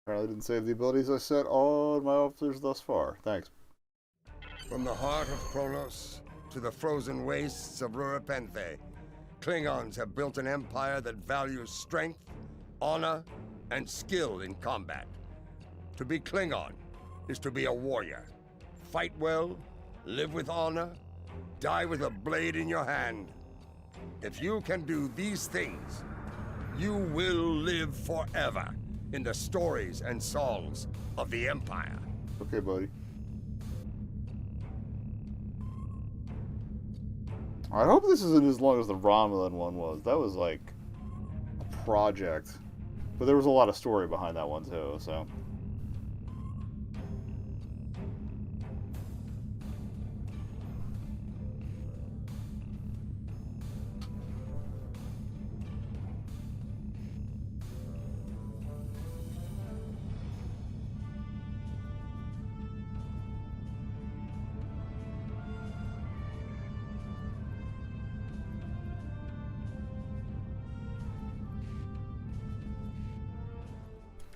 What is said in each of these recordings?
Apparently didn't save the abilities I set on my officers thus far. Thanks. From the heart of Kronos to the frozen wastes of Rurapenthe, Klingons have built an empire that values strength, honor, and skill in combat. To be Klingon is to be a warrior. Fight well, live with honor, die with a blade in your hand. If you can do these things, you will live forever in the stories and songs of the Empire. Okay, buddy. I hope this isn't as long as the Romulan one was. That was like a project. But there was a lot of story behind that one too, so.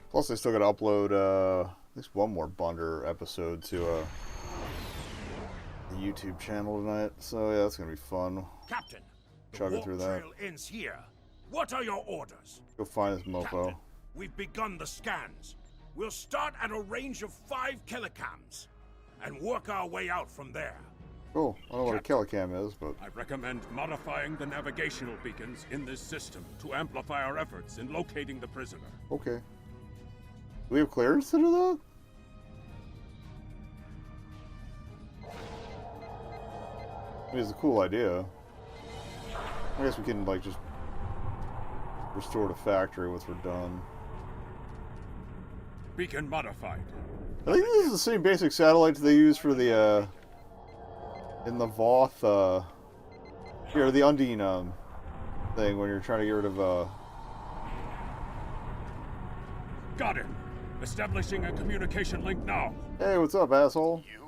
Plus, I still got to upload at least one more Bunder episode to the YouTube channel tonight. So yeah, that's gonna be fun. Captain, Chugging through that. trail ends here. What are your orders? Go find this mofo. Captain, we've begun the scans. We'll start at a range of 5 kilocams and work our way out from there. Cool. I don't know what a Kelicam is, but I recommend modifying the navigational beacons in this system to amplify our efforts in locating the prisoner. okay. Do we have clearance to do that? I mean, it's a cool idea. I guess we can, like, just restore the factory once we're done. Beacon modified. I think this is the same basic satellites they use for the, in the Voth, here, the Undine, thing when you're trying to get rid of, Got him. Establishing a communication link now. Hey, what's up, asshole? You?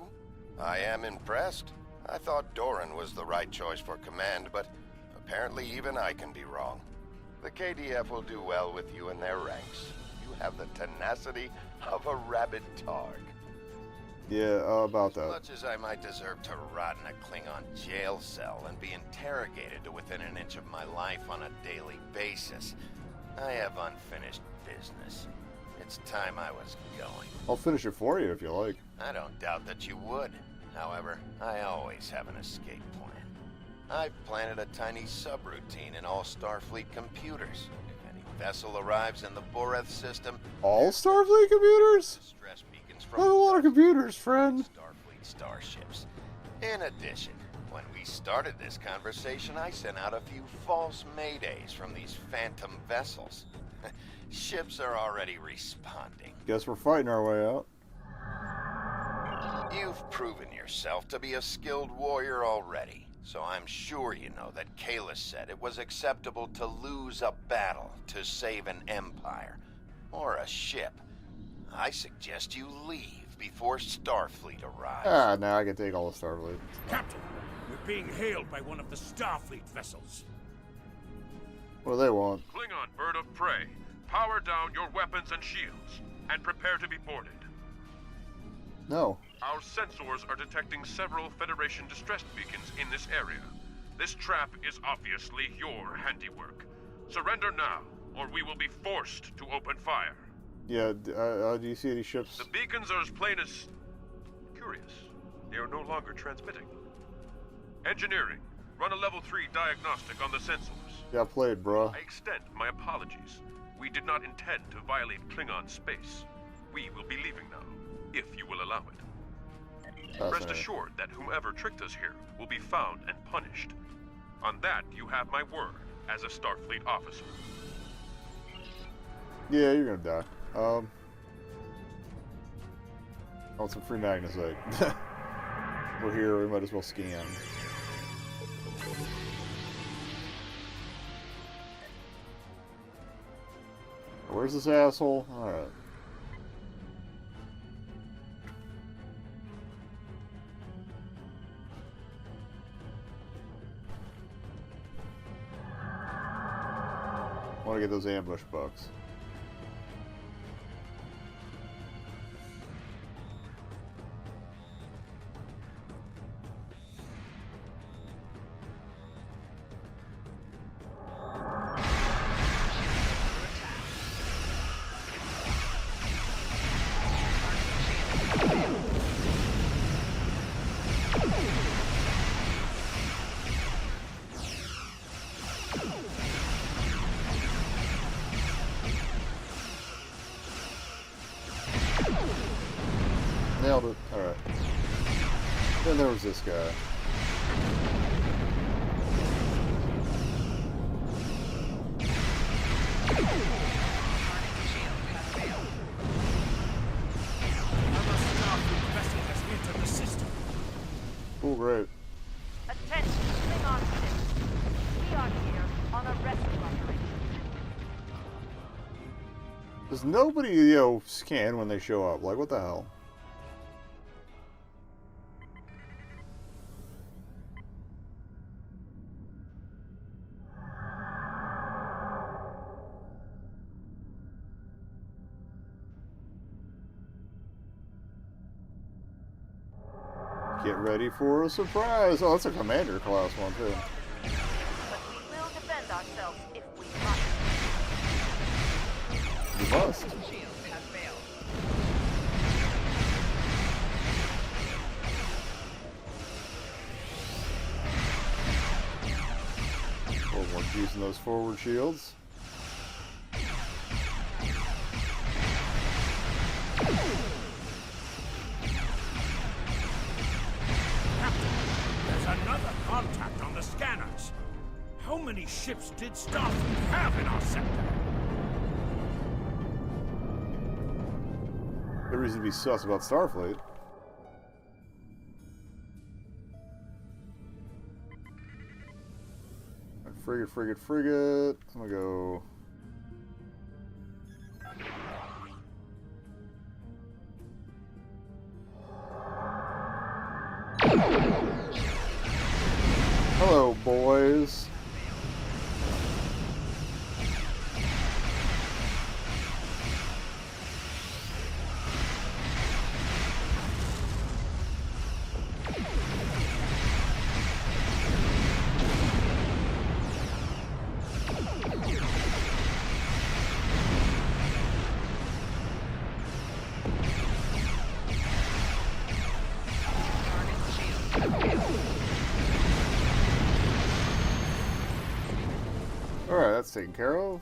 I am impressed. I thought Doran was the right choice for command, but apparently even I can be wrong. The KDF will do well with you in their ranks. You have the tenacity of a rabid targ. Yeah, about As that. much as I might deserve to rot in a Klingon jail cell and be interrogated to within an inch of my life on a daily basis, I have unfinished business. It's time I was going. I'll finish it for you if you like. I don't doubt that you would. However, I always have an escape plan. I've planted a tiny subroutine in all Starfleet computers. If any vessel arrives in the Boreth system, All Starfleet computers? stress beacons That's a lot of computers, friend. Starfleet starships. In addition, when we started this conversation, I sent out a few false maydays from these phantom vessels. Ships are already responding. Guess we're fighting our way out. You've proven yourself to be a skilled warrior already, so I'm sure you know that Kalis said it was acceptable to lose a battle to save an empire, or a ship. I suggest you leave before Starfleet arrives. Ah, now I can take all the Starfleet. Captain, we're being hailed by one of the Starfleet vessels. What do they want? Klingon bird of prey, power down your weapons and shields, and prepare to be boarded. No. Our sensors are detecting several Federation distress beacons in this area. This trap is obviously your handiwork. Surrender now, or we will be forced to open fire. Yeah, do you see any ships? The beacons are as plain as curious. They are no longer transmitting. Engineering, run a level 3 diagnostic on the sensors. Yeah, played, bruh. I extend my apologies. We did not intend to violate Klingon space. We will be leaving now, if you will allow it. Rest assured that whomever tricked us here will be found and punished. On that, you have my word as a Starfleet officer. Yeah, you're gonna die. I want some free magnesite. We're here, we might as well scan. Where's this asshole? Alright. I want to get those ambush bucks. then there was this guy. Oh, great. Attention, Klingon ships. We are here on a rescue operation. Does nobody, scan when they show up? Like, what the hell? Get ready for a surprise. Oh, that's a commander class one, too. But we will defend ourselves if we must. You must. A little more juice in those forward shields. There's another contact on the scanners. How many ships did Starfleet have in our sector? No reason to be sus about Starfleet. Frigate. I'm gonna go. Hello, boys. Alright, that's taken care of.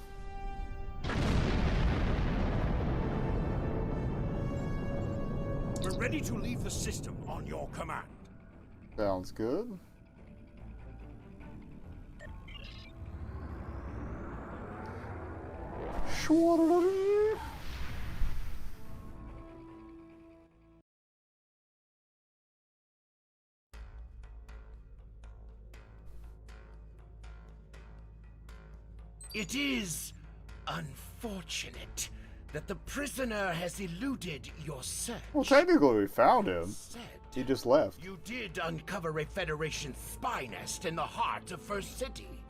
We're ready to leave the system on your command. Sounds good. It is unfortunate that the prisoner has eluded your search. Well, technically we found him. Said He just left. you did uncover a Federation spy nest in the heart of First City.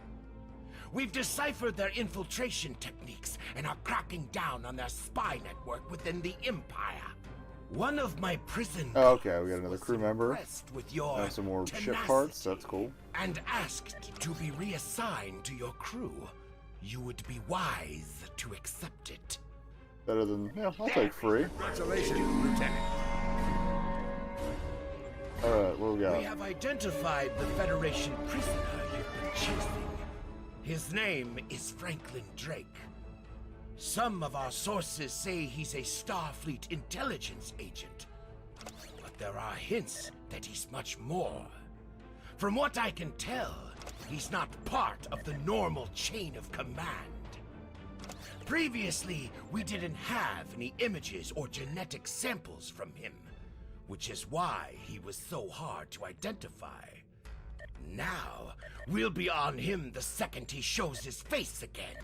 We've deciphered their infiltration techniques and are cracking down on their spy network within the Empire. One of my prison Oh, okay, we got guards another was crew member. impressed with your And some more ship tenacity parts. That's cool. and asked to be reassigned to your crew. You would be wise to accept it. Better than, yeah, I'll take free. Congratulations, Lieutenant. Alright, what do we We got? have identified the Federation prisoner you've been chasing. His name is Franklin Drake. Some of our sources say he's a Starfleet intelligence agent, but there are hints that he's much more. From what I can tell, he's not part of the normal chain of command. Previously, we didn't have any images or genetic samples from him, which is why he was so hard to identify. Now, we'll be on him the second he shows his face again.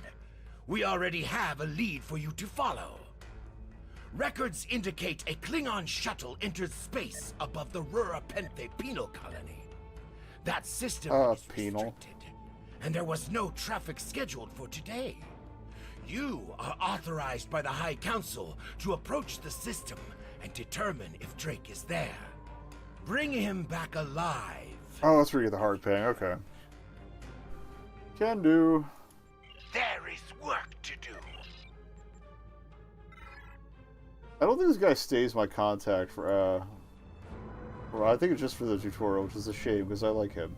We already have a lead for you to follow. Records indicate a Klingon shuttle entered space above the Rurapenthe penal colony. That system is penal. restricted, and there was no traffic scheduled for today. You are authorized by the High Council to approach the system and determine if Drake is there. Bring him back alive. Oh, that's where you get the hard paying. Okay. Can do. There is work to do. I don't think this guy stays my contact for, well, I think it's just for the tutorial, which is a shame, because I like him.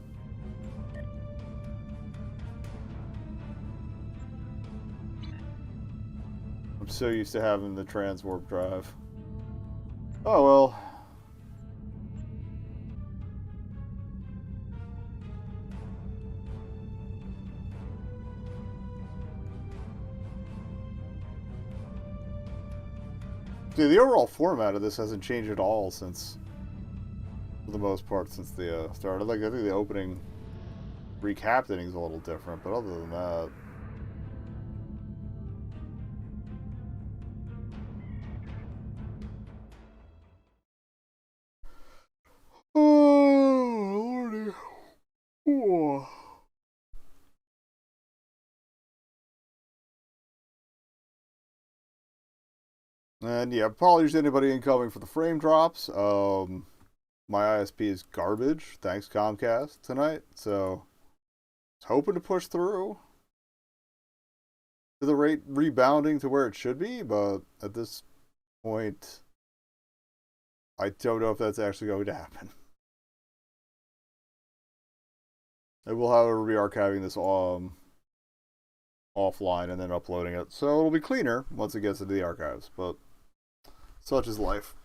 I'm so used to having the transwarp drive. Oh, well. Yeah, the overall format of this hasn't changed at all since, for the most part, since the start. I think the opening recap thing is a little different, but other than that. Oh, Lordy. Oh. And yeah, apologies to anybody incoming for the frame drops. My ISP is garbage, thanks Comcast tonight, so I was hoping to push through to the rate rebounding to where it should be, but at this point, I don't know if that's actually going to happen. I will, however, be archiving this offline and then uploading it, so it'll be cleaner once it gets into the archives, but such is life.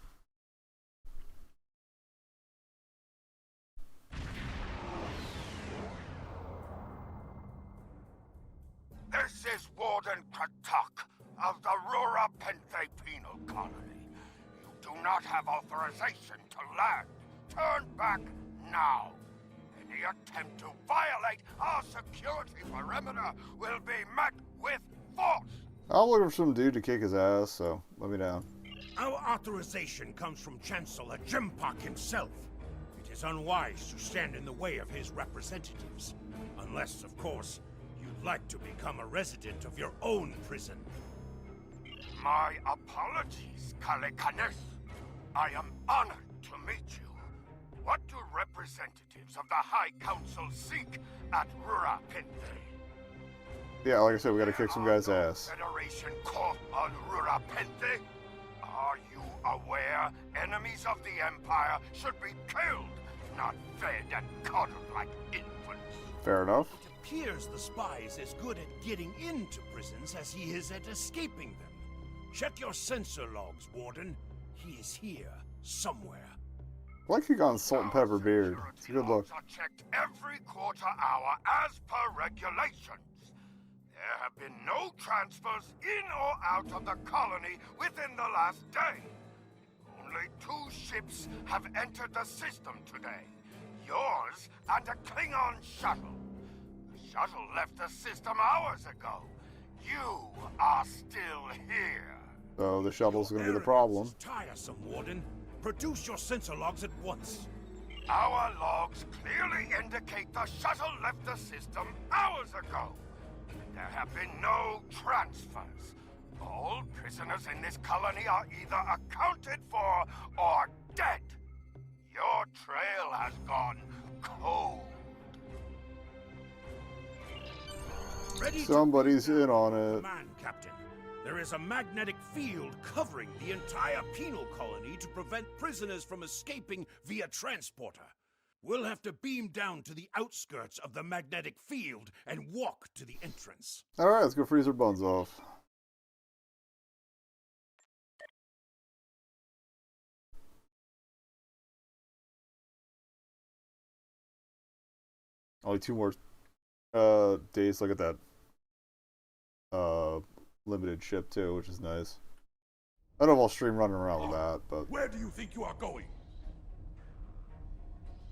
This is Warden Kratok of the Rura Penthe Penal Colony. You do not have authorization to land. Turn back now. Any attempt to violate our security perimeter will be met with force. I'm looking for some dude to kick his ass, so let me down. Our authorization comes from Chancellor Jimpak himself. It is unwise to stand in the way of his representatives. Unless, of course, you'd like to become a resident of your own prison. My apologies, Kalekanes. I am honored to meet you. What do representatives of the High Council seek at Rura Penthe? Yeah, like I said, we gotta kick some guy's ass. Federation Corps on Rura Penthe? Are you aware enemies of the Empire should be killed, not fed and coddled like infants? Fair enough. It appears the spy is as good at getting into prisons as he is at escaping them. Check your sensor logs, Warden. He is here, somewhere. I like you got a salt and pepper beard. It's a good look. Are checked every quarter hour as per regulations. There have been no transfers in or out of the colony within the last day. Only 2 ships have entered the system today. Yours and a Klingon shuttle. The shuttle left the system hours ago. You are still here. So the shuttle's gonna be the problem. It's tiresome, Warden. Produce your sensor logs at once. Our logs clearly indicate the shuttle left the system hours ago. There have been no transfers. All prisoners in this colony are either accounted for or dead. Your trail has gone cold. Somebody's in on it. Man, Captain. There is a magnetic field covering the entire penal colony to prevent prisoners from escaping via transporter. We'll have to beam down to the outskirts of the magnetic field and walk to the entrance. Alright, let's go freeze our buns off. Only 2 more days. Look at that. Limited ship too, which is nice. I don't know if I'll stream running around with that, but Where do you think you are going?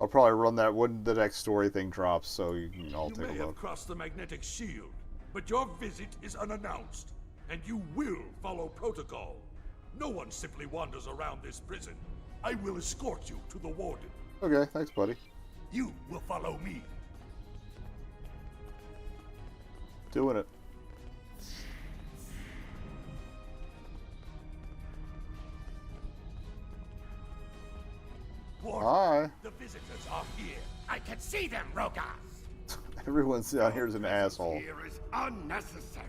I'll probably run that when the next story thing drops, so you can all You take may a have look. crossed the magnetic shield, but your visit is unannounced, and you will follow protocol. No one simply wanders around this prison. I will escort you to the warden. Okay, thanks, buddy. You will follow me. Doing it. Warden, Hi. the visitors are here. I can see them, Rogas! Everyone's down here is an asshole. Here is unnecessary.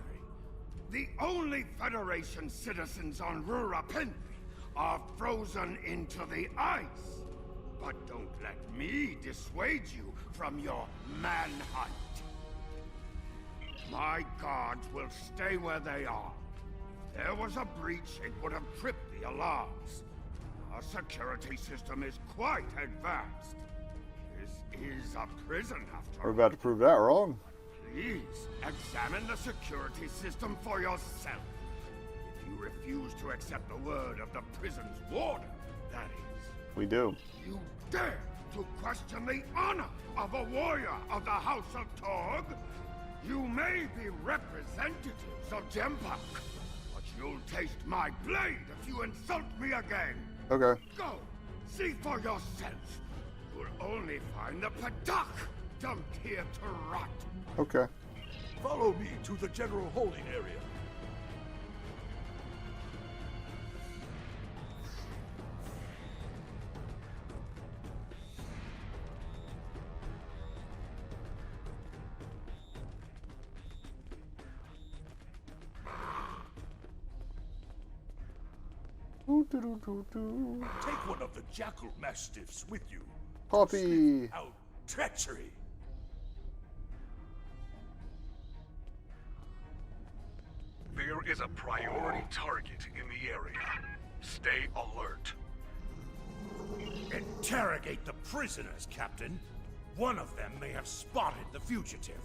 The only Federation citizens on Rura Penthe are frozen into the ice. But don't let me dissuade you from your manhunt. My guards will stay where they are. If there was a breach, it would have tripped the alarms. Our security system is quite advanced. This is a prison, after We're all. about to prove that wrong. Please examine the security system for yourself. You refuse to accept the word of the prison's warden, that is. We do. You dare to question the honor of a warrior of the House of Torg? You may be representatives of Jempak, but you'll taste my blade if you insult me again. Okay. Go, see for yourself. You'll only find the Patak dumped here to rot. Okay. Follow me to the general holding area. Take one of the jackal mastiffs with you. Puppy. Out treachery. There is a priority target in the area. Stay alert. Interrogate the prisoners, Captain. One of them may have spotted the fugitive.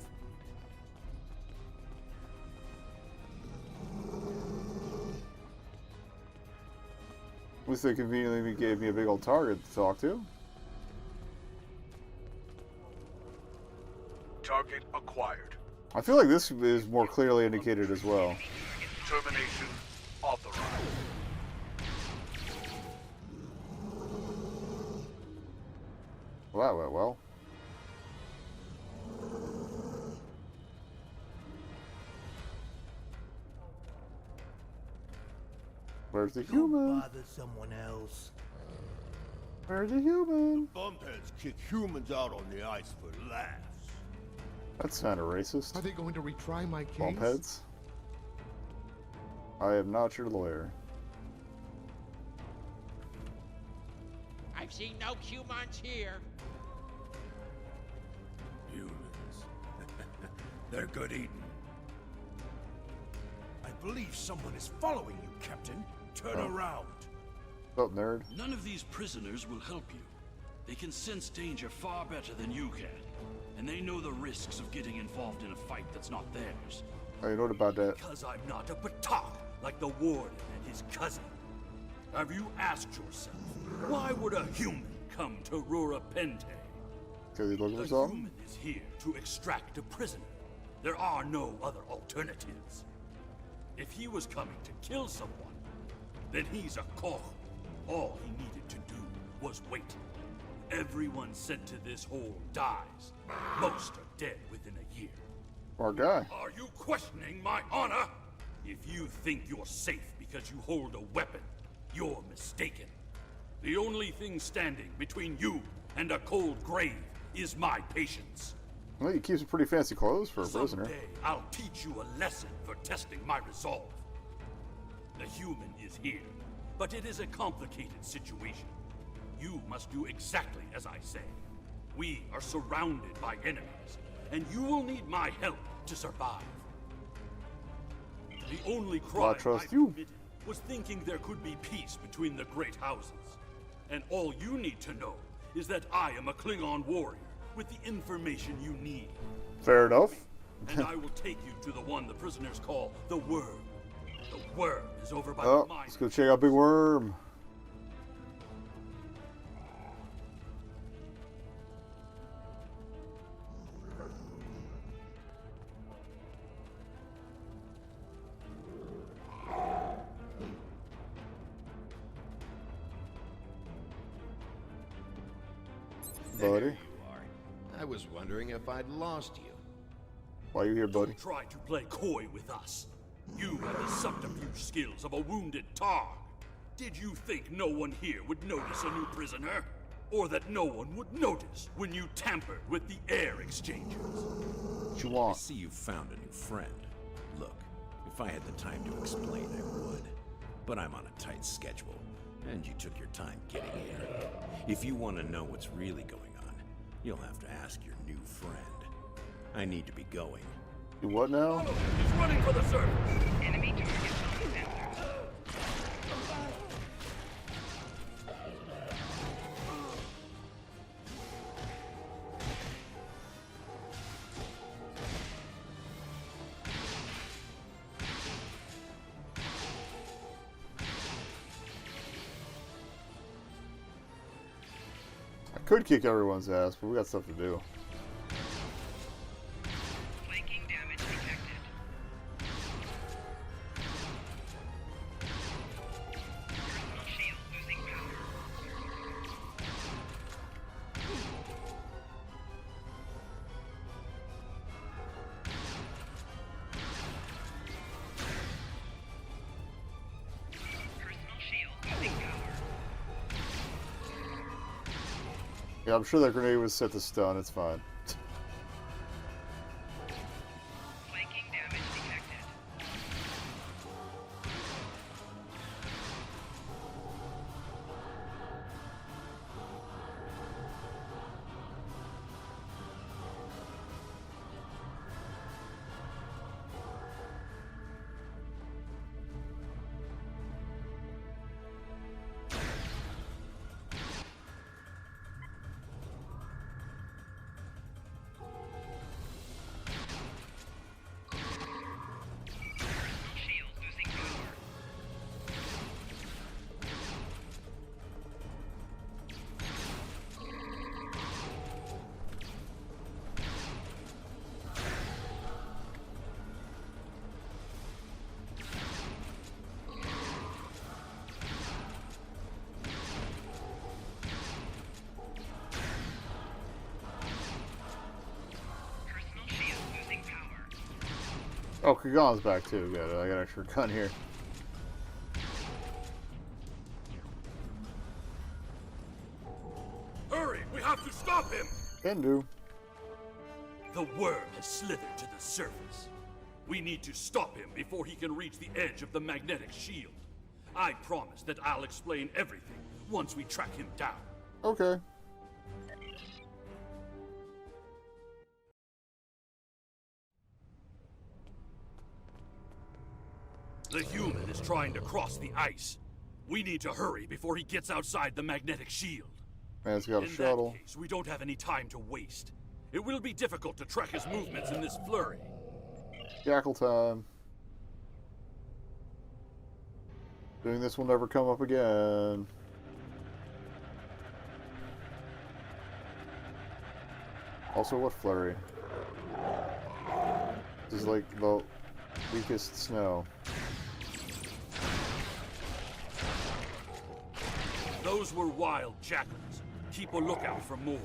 At least they conveniently gave me a big old target to talk to. Target acquired. I feel like this is more clearly indicated as well. Termination authorized. Well, that went well. Where's the human? Bother someone else. Where's the human? Bumpheads kick humans out on the ice for laughs. That's kind of racist. Are they going to retry my case? Bumpheads. I am not your lawyer. I've seen no humans here. Humans. They're good eating. I believe someone is following you, Captain. Turn around. Oh, nerd. None of these prisoners will help you. They can sense danger far better than you can. And they know the risks of getting involved in a fight that's not theirs. Oh, you know what about that? Because I'm not a Batak like the warden and his cousin. Have you asked yourself, why would a human come to Rura Pente? Because he's looking for The something? human is here to extract a prisoner. There are no other alternatives. If he was coming to kill someone, then he's a Koch. All he needed to do was wait. Everyone sent to this hole dies. Most are dead within a year. Our guy. Are you questioning my honor? If you think you're safe because you hold a weapon, you're mistaken. The only thing standing between you and a cold grave is my patience. Well, he keeps some pretty fancy clothes for a prisoner. Someday I'll teach you a lesson for testing my resolve. The human is here, but it is a complicated situation. You must do exactly as I say. We are surrounded by enemies, and you will need my help to survive. The only crime I committed was thinking there could be peace between the great houses. And all you need to know is that I am a Klingon warrior with the information you need. Fair enough. And I will take you to the one the prisoners call the Worm. The Worm is over by Oh, the mine. let's go check out Big Worm. There Buddy. you are. I was wondering if I'd lost you. Why are you here, buddy? Don't try to play coy with us. You have the subterfuge skills of a wounded Tar. Did you think no one here would notice a new prisoner? Or that no one would notice when you tampered with the air exchangers? What you want? I see you found a new friend. Look, if I had the time to explain, I would. But I'm on a tight schedule, and you took your time getting here. If you want to know what's really going on, you'll have to ask your new friend. I need to be going. You what now? He's running for the surface! Enemy target on sensors. Could kick everyone's ass, but we got stuff to do. Flanking damage detected. Personal shield losing power. Personal shield losing power. Yeah, I'm sure that grenade was set to stun. It's fine. Flanking damage detected. Personal shield losing power. Personal shield losing power. Oh, Kagan's back too. Good. I got an extra gun here. Hurry! We have to stop him! Can do. The worm has slithered to the surface. We need to stop him before he can reach the edge of the magnetic shield. I promise that I'll explain everything once we track him down. Okay. The human is trying to cross the ice. We need to hurry before he gets outside the magnetic shield. Man's got a In shuttle. that case, we don't have any time to waste. It will be difficult to track his movements in this flurry. Jackal time. Doing this will never come up again. Also, what flurry? This is like the weakest snow. Those were wild jackals. Keep a lookout for more.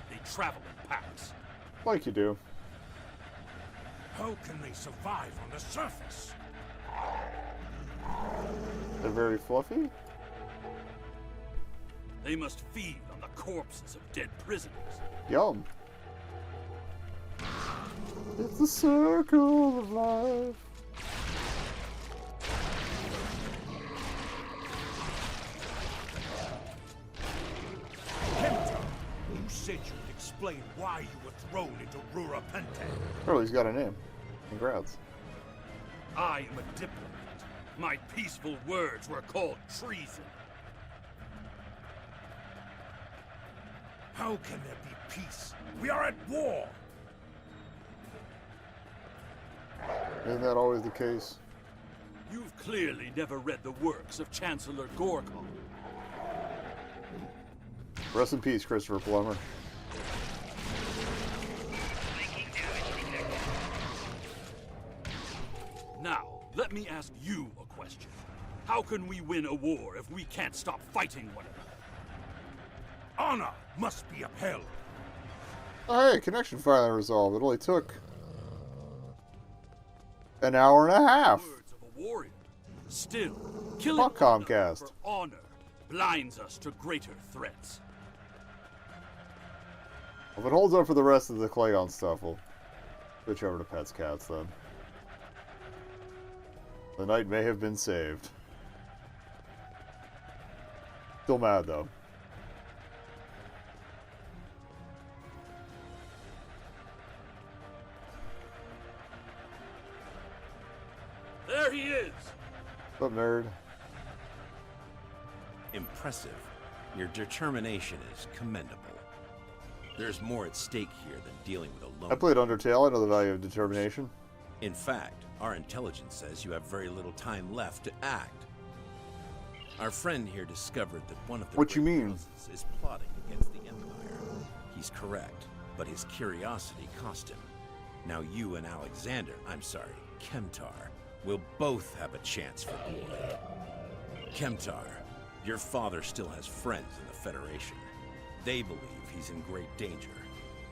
They travel in packs. Like you do. How can they survive on the surface? They're very fluffy. They must feed on the corpses of dead prisoners. Yum. It's the circle of life. Kenta, you said you'd explain why you were thrown into Rura Pente. Oh, he's got a name. Congrats. I am a diplomat. My peaceful words were called treason. How can there be peace? We are at war! Isn't that always the case? You've clearly never read the works of Chancellor Gorkon. Rest in peace, Christopher Plummer. Now, let me ask you a question. How can we win a war if we can't stop fighting one another? Honor must be upheld. Oh, hey, connection finally resolved. It only took an hour and a half. Words of a warrior. Still, killing Fuck one another Comcast. for honor blinds us to greater threats. If it holds up for the rest of the Klingon stuff, we'll switch over to Pets Cats then. The night may have been saved. Still mad though. There he is! What's up, nerd? Impressive. Your determination is commendable. There's more at stake here than dealing with a lone... I played Undertale. I know the value of determination. In fact, our intelligence says you have very little time left to act. Our friend here discovered that one of the What you great mean? forces is plotting against the Empire. he's correct, but his curiosity cost him. Now you and Alexander, I'm sorry, Kemtar, will both have a chance for glory. Kemtar, your father still has friends in the Federation. They believe he's in great danger.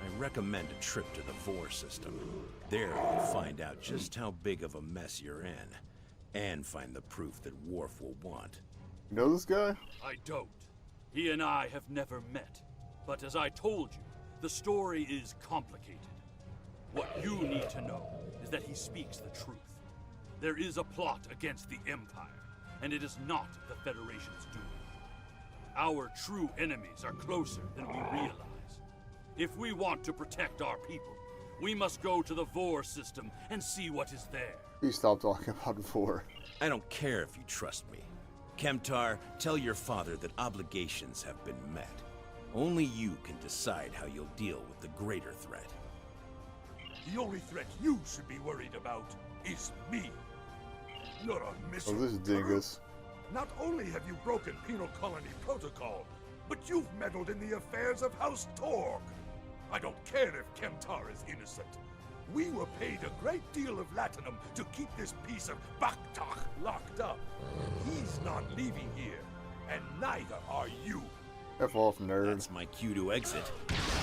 I recommend a trip to the Vor system. There you'll find out just how big of a mess you're in, and find the proof that Worf will want. You know this guy? I don't. He and I have never met. But as I told you, the story is complicated. What you need to know is that he speaks the truth. There is a plot against the Empire, and it is not the Federation's doing. Our true enemies are closer than we realize. If we want to protect our people, we must go to the Vor system and see what is there. Please stop talking about Vor. I don't care if you trust me. Kemtar, tell your father that obligations have been met. Only you can decide how you'll deal with the greater threat. The only threat you should be worried about is me. You're a mission. Oh, this is dingus. Not only have you broken penal colony protocol, but you've meddled in the affairs of House Torg. I don't care if Kemtar is innocent. We were paid a great deal of latinum to keep this piece of Baktak locked up. He's not leaving here, and neither are you. F off, nerd. That's my cue to exit.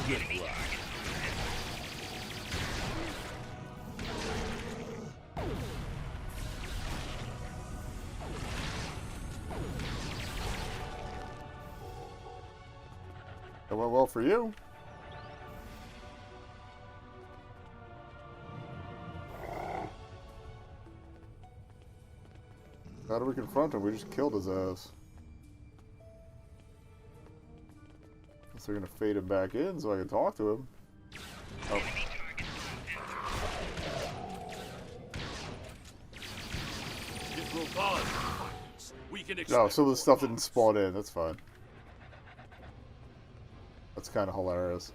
Get locked. It went well for you. How do we confront him? We just killed his ass. Guess they're gonna fade him back in so I can talk to him. Oh. It will cause violence. We can No, expect some of the stuff didn't violence. spawn in. That's fine. That's kind of hilarious.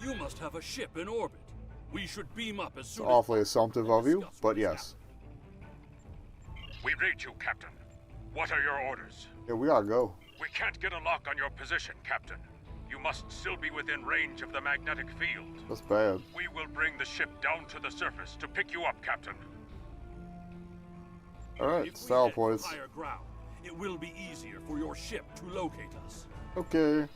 You must have a ship in orbit. We should beam up as It's soon awfully as assumptive of you, but yes. We read you, Captain. What are your orders? Yeah, we gotta go. We can't get a lock on your position, Captain. You must still be within range of the magnetic field. That's bad. We will bring the ship down to the surface to pick you up, Captain. Alright, If we style head for points. higher ground, it will be easier for your ship to locate us. Okay.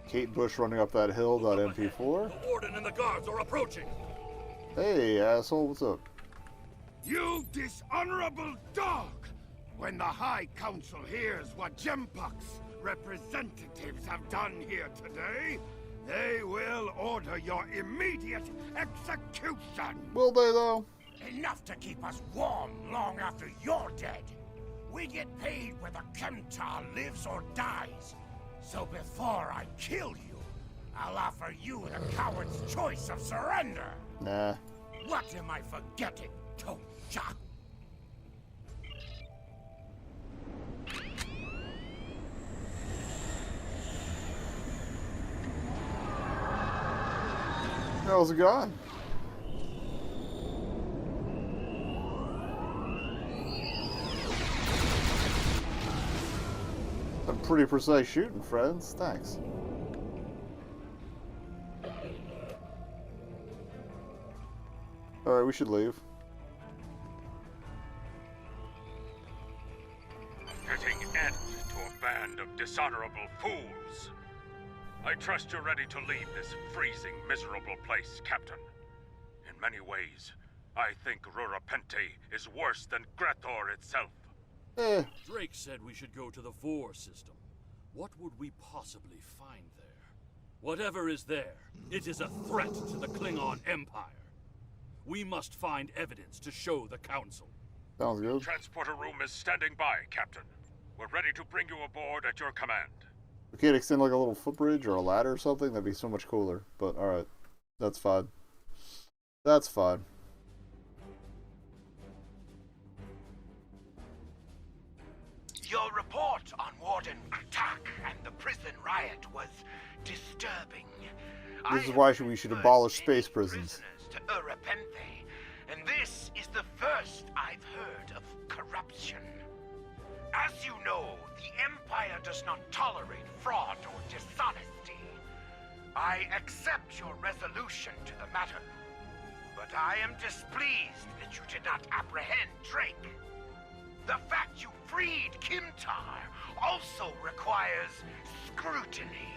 Kate Bush running up that hill, .mp4. The Warden and the guards are approaching. Hey, asshole, what's up? You dishonorable dog! When the High Council hears what Jempak's representatives have done here today, they will order your immediate execution! Will they, though? Enough to keep us warm long after you're dead. We get paid whether Kemtar lives or dies. So before I kill you, I'll offer you the coward's choice of surrender. Nah. What am I forgetting, Tosha? How's it going? Some pretty precise shooting, friends. Thanks. Alright, we should leave. Putting end to a band of dishonorable fools. I trust you're ready to leave this freezing, miserable place, Captain. In many ways, I think Rurapente is worse than Grathor itself. Drake said we should go to the Vor system. What would we possibly find there? Whatever is there, it is a threat to the Klingon Empire. We must find evidence to show the Council. Sounds good. Transporter room is standing by, Captain. We're ready to bring you aboard at your command. We can't extend like a little footbridge or a ladder or something? That'd be so much cooler. But alright. That's fine. That's fine. Your report on Warden Kratak and the prison riot was disturbing. This is why we should abolish space prisons. To Urapenthe, And this is the first I've heard of corruption. As you know, the Empire does not tolerate fraud or dishonesty. I accept your resolution to the matter, but I am displeased that you did not apprehend Drake. The fact you freed Kimtar also requires scrutiny.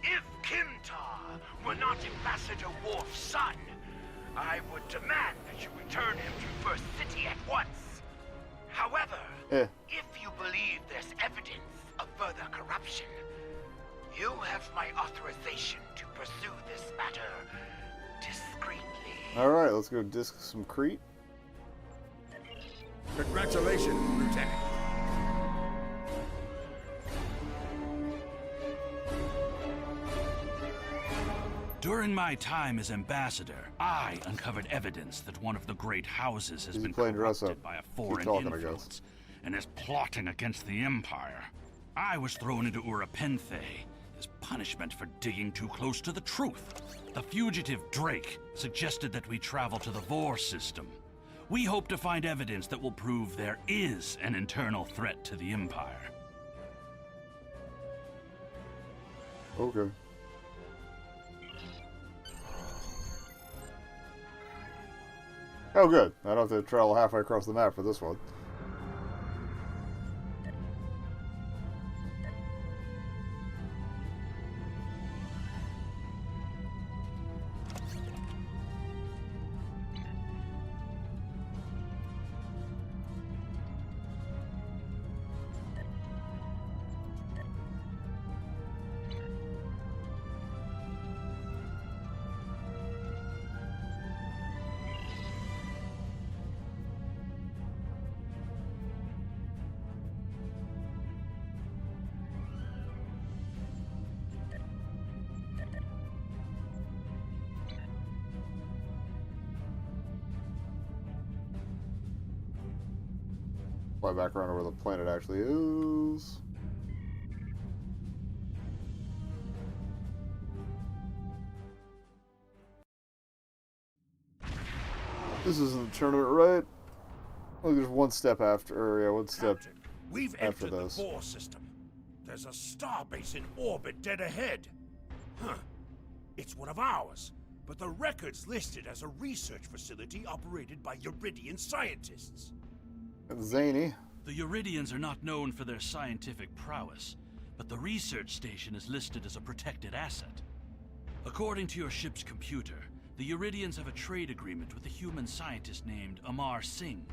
If Kimtar were not Ambassador Worf's son, I would demand that you return him to First City at once. However, if you believe there's evidence of further corruption, you have my authorization to pursue this matter discreetly. Alright, let's go disc some Crete. Congratulations, Lieutenant. During my time as ambassador, I uncovered evidence that one of the great houses has He's been playing dress corrupted up. by a Keep foreign talking, I influence guess. and is plotting against the Empire. I was thrown into Urapenthe as punishment for digging too close to the truth. The fugitive Drake suggested that we travel to the Vor system. We hope to find evidence that will prove there is an internal threat to the Empire. Okay. Oh, good. I don't have to travel halfway across the map for this one. Fly back around to where the planet actually is. This isn't the tournament, right? Look, there's one step after, or yeah, one step Captain, we've after entered this. the Vor system. There's a starbase in orbit dead ahead. Huh. It's one of ours, but the record's listed as a research facility operated by Uridian scientists. It's zany. The Uridians are not known for their scientific prowess, but the research station is listed as a protected asset. According to your ship's computer, the Uridians have a trade agreement with a human scientist named Amar Singh.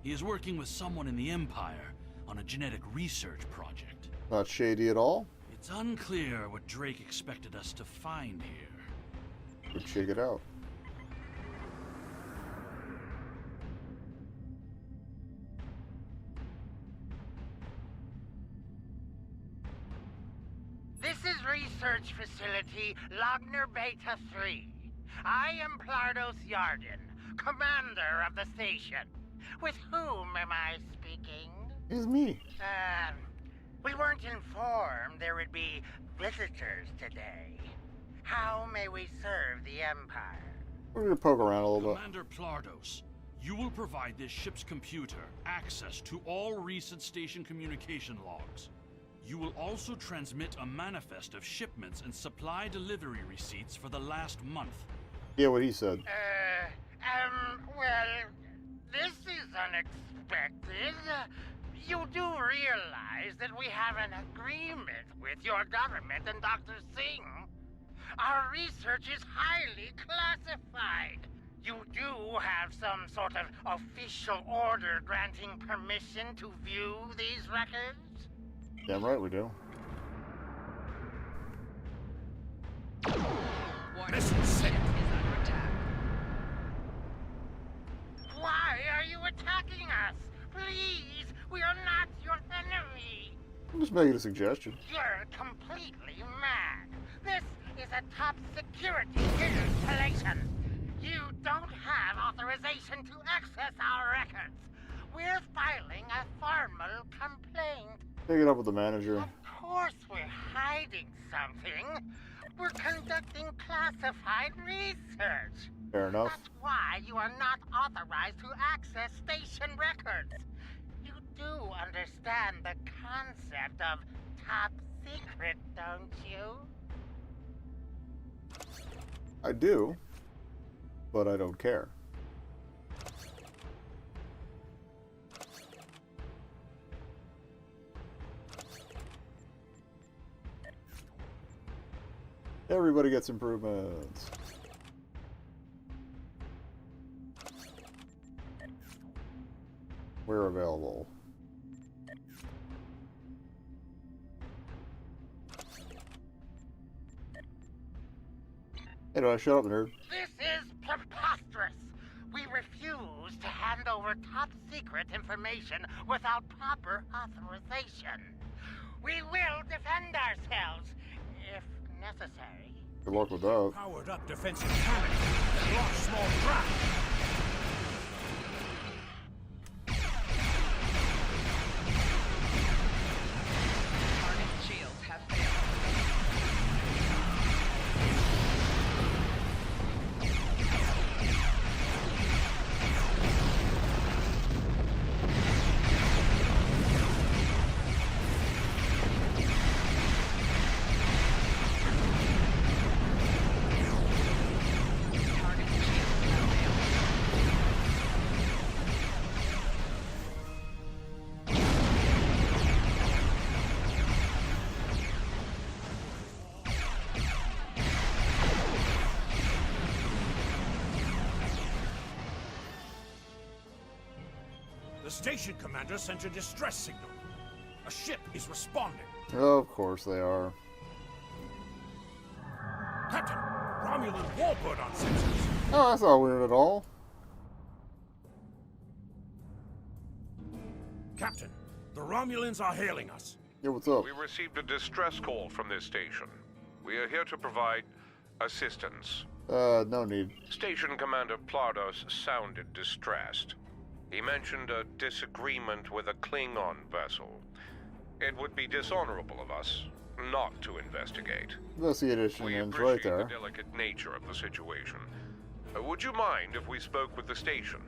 He is working with someone in the Empire on a genetic research project. Not shady at all. It's unclear what Drake expected us to find here. Let's check it out. This is Research Facility Logner Beta 3. I am Plardos Yarden, commander of the station. With whom am I speaking? It's me. We weren't informed there would be visitors today. How may we serve the Empire? We're gonna poke around a little bit. Commander Plardos, you will provide this ship's computer access to all recent station communication logs. You will also transmit a manifest of shipments and supply delivery receipts for the last month. Yeah, what he said. Well, this is unexpected. You do realize that we have an agreement with your government and Dr. Singh. Our research is highly classified. You do have some sort of official order granting permission to view these records? Damn right we do. Mission set. Why are you attacking us? Please, we are not your enemy. I'm just making a suggestion. You're completely mad. This is a top security installation. You don't have authorization to access our records. We're filing a formal complaint. Take it up with the manager. Of course we're hiding something. We're conducting classified research. Fair enough. That's why you are not authorized to access station records. You do understand the concept of top secret, don't you? I do, but I don't care. Everybody gets improvements. We're available. Hey, do I shut up, nerd? This is preposterous. We refuse to hand over top secret information without proper authorization. We will defend ourselves, if necessary. Good luck with that. Powered up defensive cannon that launch small craft. Target shields have failed. Target shields have failed. The station commander sent a distress signal. A ship is responding. Of course they are. Captain, Romulan warbird on sensors. Oh, that's not weird at all. Captain, the Romulans are hailing us. Yeah, what's up? We received a distress call from this station. We are here to provide assistance. No need. Station Commander Plardos sounded distressed. He mentioned a disagreement with a Klingon vessel. It would be dishonorable of us not to investigate. Investigation We ends appreciate right there. the delicate nature of the situation. Would you mind if we spoke with the station?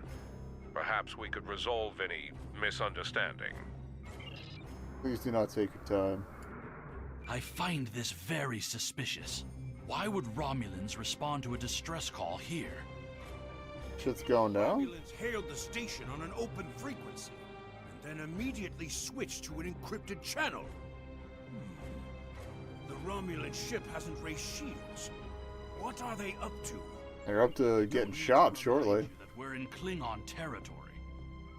Perhaps we could resolve any misunderstanding. Please do not take your time. I find this very suspicious. Why would Romulans respond to a distress call here? Shit's going down? Romulans hailed the station on an open frequency, and then immediately switched to an encrypted channel. The Romulan ship hasn't raised shields. What are they up to? They're up to getting shot shortly. That we're in Klingon territory.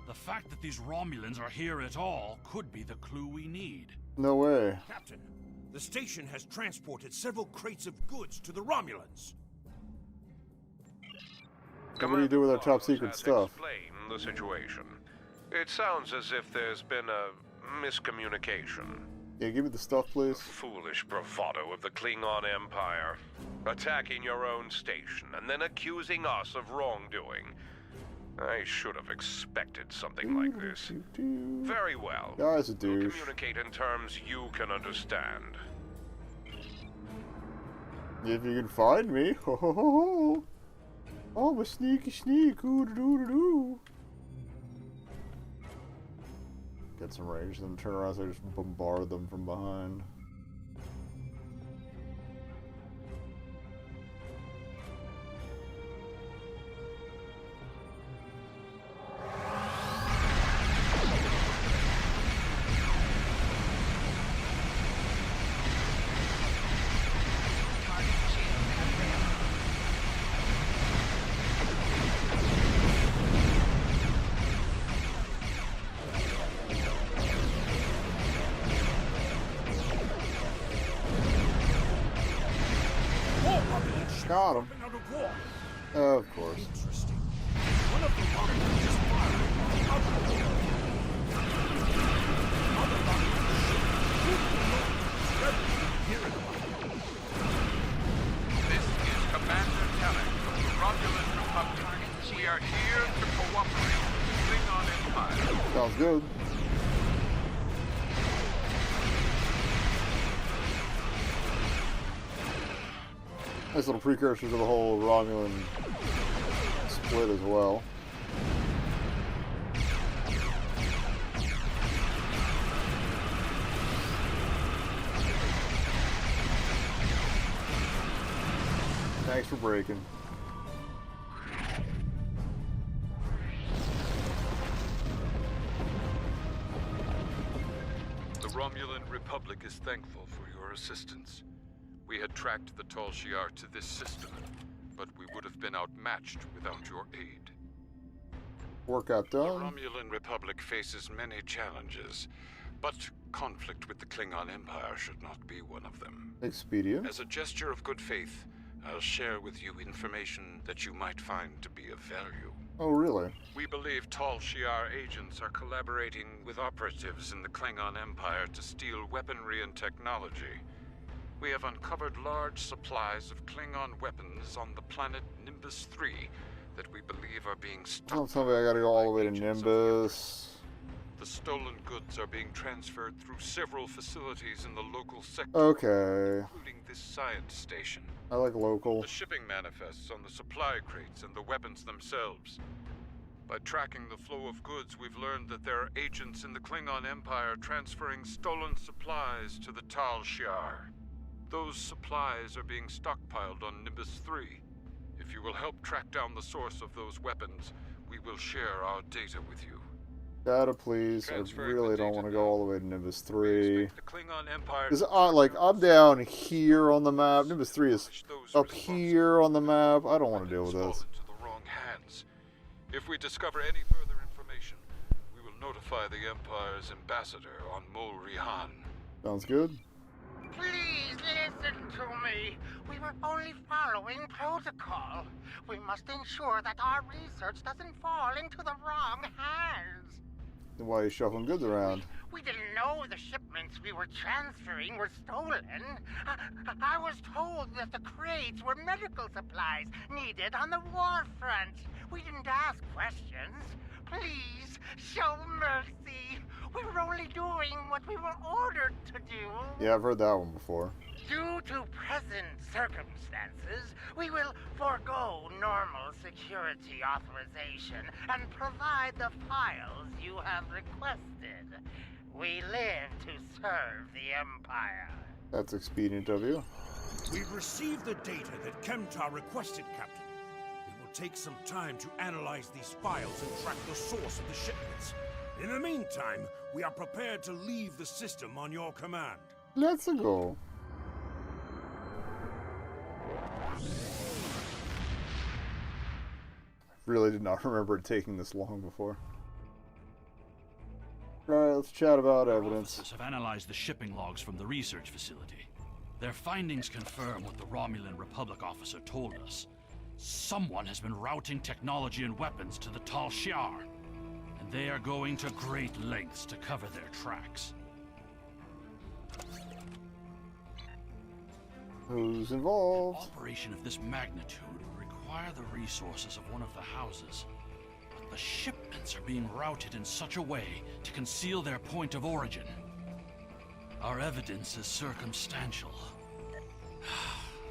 The fact that these Romulans are here at all could be the clue we need. No way. Captain, the station has transported several crates of goods to the Romulans. What do you do with our top Plardos secret has stuff? explained the situation. It sounds as if there's been a miscommunication. Yeah, give me the stuff, please. Foolish bravado of the Klingon Empire. Attacking your own station and then accusing us of wrongdoing. I should have expected something like this. Very well. Guy's a We'll douche. communicate in terms you can understand. If you can find me. Ho ho ho ho. Oh, a sneaky sneak. Ooh doo doo doo. Get some range, then turn around so I just bombard them from behind. Target shields have failed. Got him. Out of war. Of course. Interesting. One of the Romulans is firing on the other one. Other Romulan ship. Here in the This is Commander Teller from the Romulan Republic. We are here to cooperate with the Klingon Empire. Sounds good. Nice little precursor to the whole Romulan split as well. Thanks for breaking. The Romulan Republic is thankful for your assistance. We had tracked the Tal Shiar to this system, but we would have been outmatched without your aid. Workout done. The Romulan Republic faces many challenges, but conflict with the Klingon Empire should not be one of them. Expedia. As a gesture of good faith, I'll share with you information that you might find to be of value. Oh, really? We believe Tal Shiar agents are collaborating with operatives in the Klingon Empire to steal weaponry and technology. We have uncovered large supplies of Klingon weapons on the planet Nimbus 3 that we believe are being stockpiled. Don't tell me I gotta go all the way to Nimbus. The stolen goods are being transferred through several facilities in the local sector, Okay. including this science station. I like local. The shipping manifests on the supply crates and the weapons themselves. By tracking the flow of goods, we've learned that there are agents in the Klingon Empire transferring stolen supplies to the Tal Shiar. Those supplies are being stockpiled on Nimbus 3. If you will help track down the source of those weapons, we will share our data with you. Data, please. I really don't want to go all the way to Nimbus 3. The Klingon Empire... Because I'm down here on the map. Nimbus 3 is up here on the map. I don't want to deal with this. ...into the wrong hands. If we discover any further information, we will notify the Empire's ambassador on Mol Rihan. Sounds good. Please listen to me. We were only following protocol. We must ensure that our research doesn't fall into the wrong hands. Then why are you shuffling goods around? We didn't know the shipments we were transferring were stolen. I was told that the crates were medical supplies needed on the war front. We didn't ask questions. Please, show mercy. We were only doing what we were ordered to do. Yeah, I've heard that one before. Due to present circumstances, we will forego normal security authorization and provide the files you have requested. We live to serve the Empire. That's expedient of you. We've received the data that Kemtar requested, Captain. It will take some time to analyze these files and track the source of the shipments. In the meantime, we are prepared to leave the system on your command. Let's go. Really did not remember it taking this long before. Alright, let's chat about evidence. Officers have analyzed the shipping logs from the research facility. Their findings confirm what the Romulan Republic officer told us. Someone has been routing technology and weapons to the Tal Shiar, and they are going to great lengths to cover their tracks. Who's involved? Operation of this magnitude would require the resources of one of the houses. But the shipments are being routed in such a way to conceal their point of origin. Our evidence is circumstantial.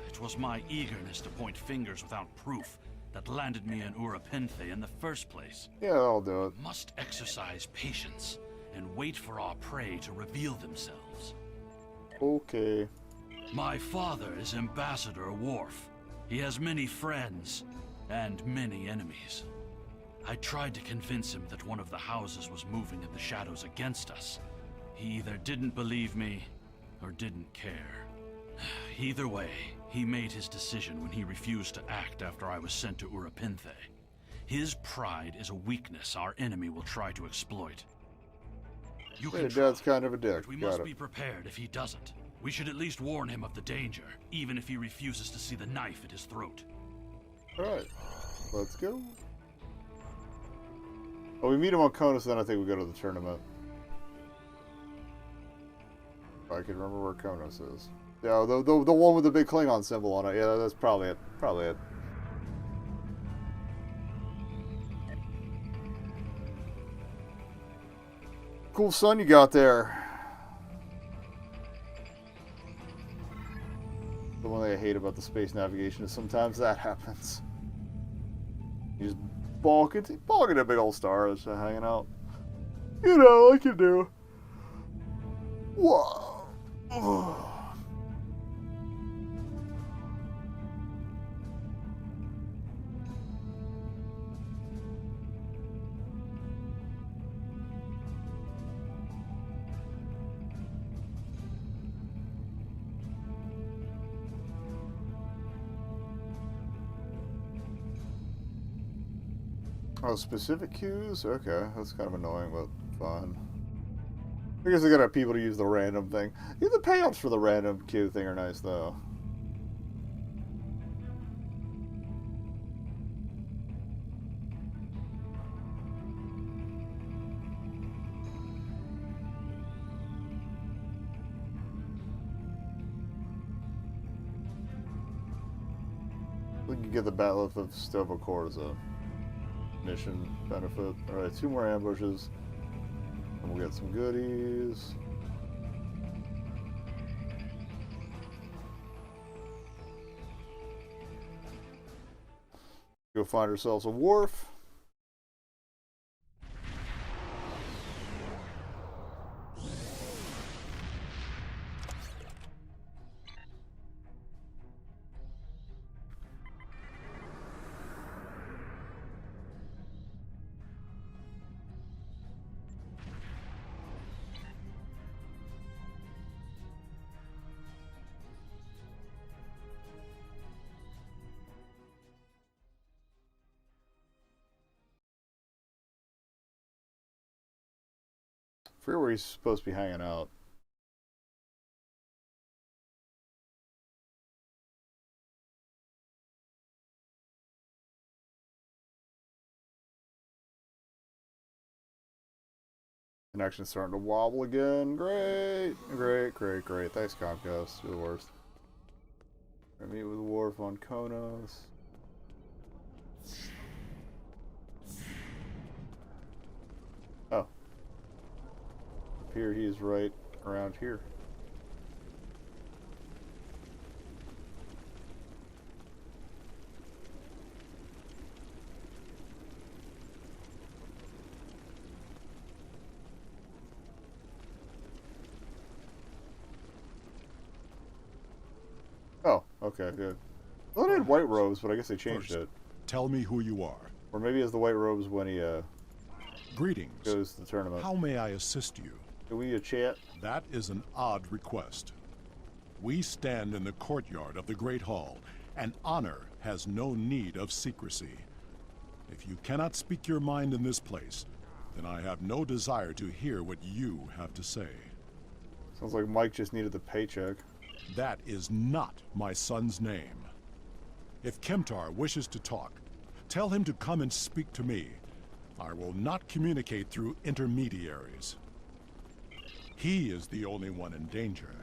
It was my eagerness to point fingers without proof that landed me in Urapenthe in the first place. Yeah, I'll do it. Must exercise patience and wait for our prey to reveal themselves. Okay. My father is Ambassador Worf. He has many friends and many enemies. I tried to convince him that one of the houses was moving in the shadows against us. He either didn't believe me or didn't care. Either way, he made his decision when he refused to act after I was sent to Urapenthe. His pride is a weakness our enemy will try to exploit. You Hey, can Dad's try, kind of a dick. but we Got must it. be prepared if he doesn't. We should at least warn him of the danger, even if he refuses to see the knife at his throat. Alright, let's go. Oh, we meet him on Konus, then I think we go to the tournament. If I can remember where Konus is. Yeah, the one with the big Klingon symbol on it. Yeah, that's probably it. Probably it. Cool sun you got there. The one thing I hate about the space navigation is sometimes that happens. You just bonk it a big old star that's hanging out. You know, like you do. Whoa. Oh, specific cues? Okay, that's kind of annoying, but fun. I guess they gotta have people to use the random thing. Yeah, the payouts for the random cue thing are nice, though. We can get the Battle of STO as a mission benefit. Alright, 2 more ambushes. And we'll get some goodies. Go find ourselves a wharf. I forget where he's supposed to be hanging out. Connection's starting to wobble again. Great. Great, great, great. Thanks, Comcast. You're the worst. I meet with Worf on Konos. Oh. Here he is right around here. Oh, okay, good. Well, they had white robes, but I guess they changed it. Tell me who you are. Or maybe it's the white robes when he Greetings. goes to the tournament. How may I assist you? Can we chat? That is an odd request. We stand in the courtyard of the Great Hall, and honor has no need of secrecy. If you cannot speak your mind in this place, then I have no desire to hear what you have to say. Sounds like Mike just needed the paycheck. That is not my son's name. If Kemtar wishes to talk, tell him to come and speak to me. I will not communicate through intermediaries. He is the only one in danger,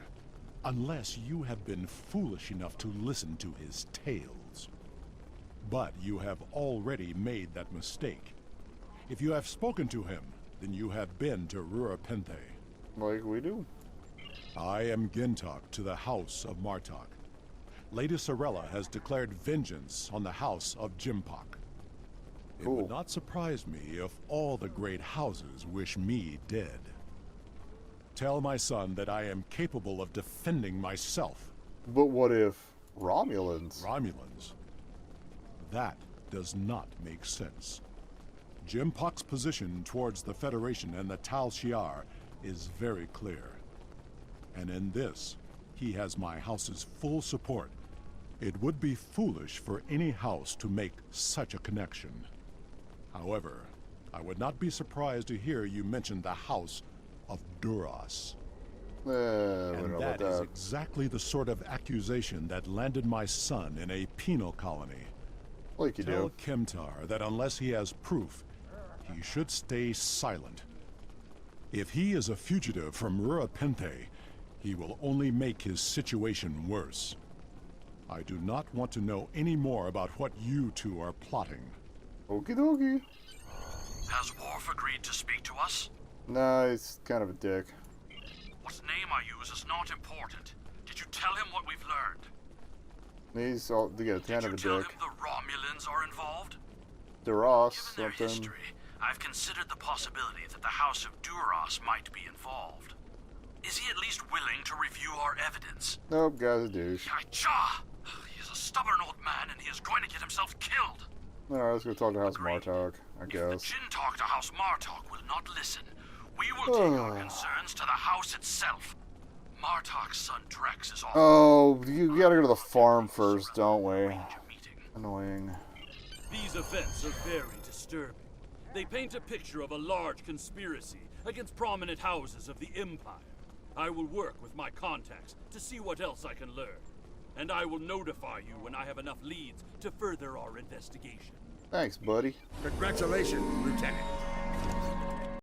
unless you have been foolish enough to listen to his tales. But you have already made that mistake. If you have spoken to him, then you have been to Rurapenthe. Like we do. I am Gintok to the House of Martok. Lady Sorella has declared vengeance on the House of Jimpok. It would not surprise me if all the great houses wish me dead. Tell my son that I am capable of defending myself. But what if Romulans? Romulans? That does not make sense. Jimpok's position towards the Federation and the Tal Shiar is very clear. And in this, he has my house's full support. It would be foolish for any house to make such a connection. However, I would not be surprised to hear you mention the House of Duras. And that is exactly the sort of accusation that landed my son in a penal colony. Like you do. Tell Kemtar that unless he has proof, he should stay silent. If he is a fugitive from Rurapenthe, he will only make his situation worse. I do not want to know any more about what you two are plotting. Okie dokie. Has Worf agreed to speak to us? Nah, he's kind of a dick. What name I use is not important. Did you tell him what we've learned? He's kind of a dick. Did you tell him the Romulans are involved? Duras, Given their something. history, I've considered the possibility that the House of Duras might be involved. Is he at least willing to review our evidence? Nope, guy's a douche. Cha! He's a stubborn old man, and he is going to get himself killed. Alright, let's go talk to House Martok, I guess. Jinn talk to House Martok will not listen. We will take our concerns to the house itself. Martok's son Drex is off. Oh, you gotta go to the farm first, don't we? Annoying. These events are very disturbing. They paint a picture of a large conspiracy against prominent houses of the Empire. I will work with my contacts to see what else I can learn. And I will notify you when I have enough leads to further our investigation. Thanks, buddy. Congratulations, Lieutenant.